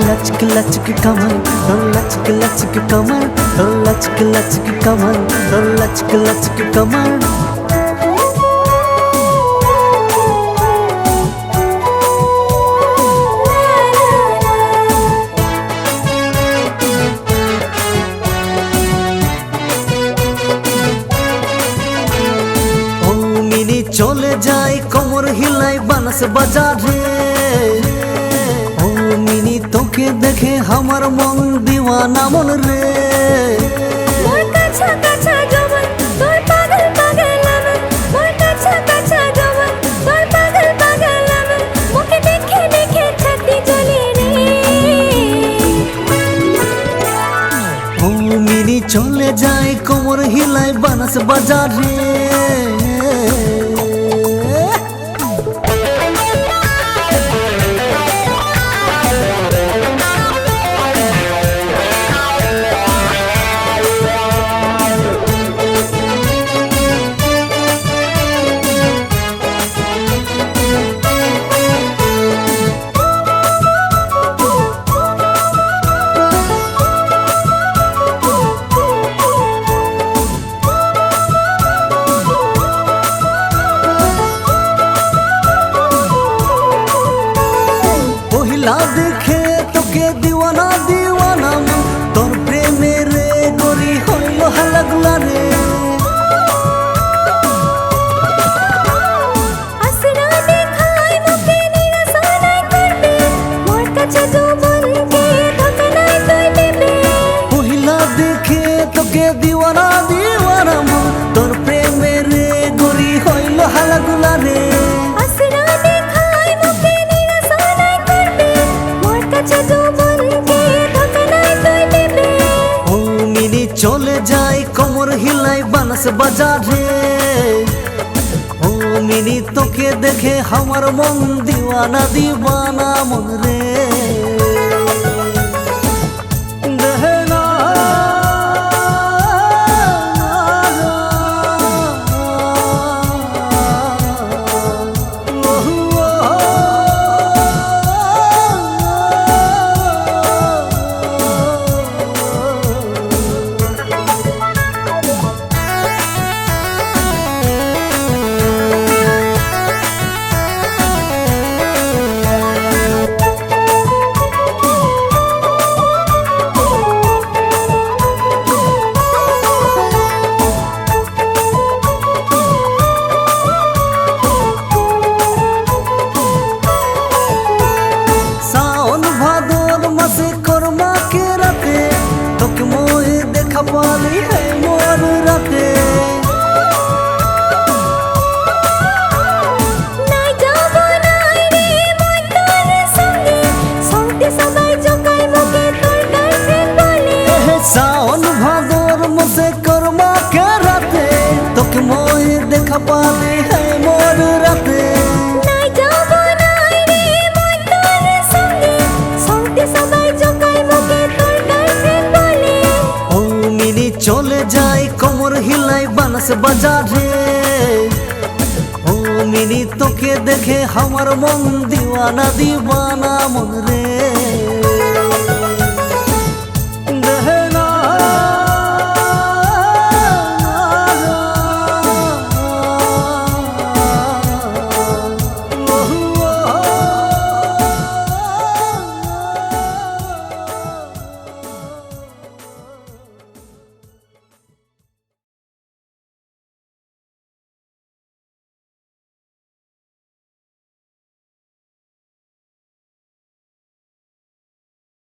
लचक लचक कमर, तो लचक लचक कमर, तो लचक लचक कमर, तो लचक लचक कमर। চলে যাই কোমর হিলাই বানস বাজারে, ও মিনি তোকে দেখে আমার মন দিওয়ানা মন রে। মোর কাছা কাছা জবান তোর পাগল পাগল আমার, মোর কাছা কাছা জবান তোর পাগল পাগল আমার, মুখে দেখে দেখে ছাতি জ্বলে রে। ও মিনি চলে যাই কোমর হিলাই বানস বাজারে। দেখে তোকে দিওয়ানা দিওয়ানা মন, তোর প্রেমের গরি হইল হালাগুলা রে। আসনা দেখাই মুখে নিরাশানাই করবে, মোর কাছে যৌবনকে ধোকা নাই তুই দেবে। পহিলা দেখে তোকে দিওয়ানা দিওয়ানা মন, তোর প্রেমের গরি হইল হালাগুলা রে। চলে যাই কোমর হিলাই বানস বাজারে, ও মিনি তোকে দেখে আমার মন দিওয়ানা দিওয়ানা মন রে। পালি হে মোর রাতে, নাই যাব নাই রে মই তোর সঙ্গে, সঙ্গে সবাই জোকাই মুখে তোর গার্লফ্রেন্ড বলে। সাওন ভাদর মসে করমা কে রাতে, তোকে মই দেখা পালি হে মোর রাতে। নাই যাব নাই রে মই তোর সঙ্গে, সঙ্গে সবাই জোকাই মুখে তোর গার্লফ্রেন্ড বলে। ও মিনি চলে যাই কোমর হিলাই বানস বাজারে, ও মিনি তোকে দেখে আমার মন দিওয়ানা দিওয়ানা মন রে।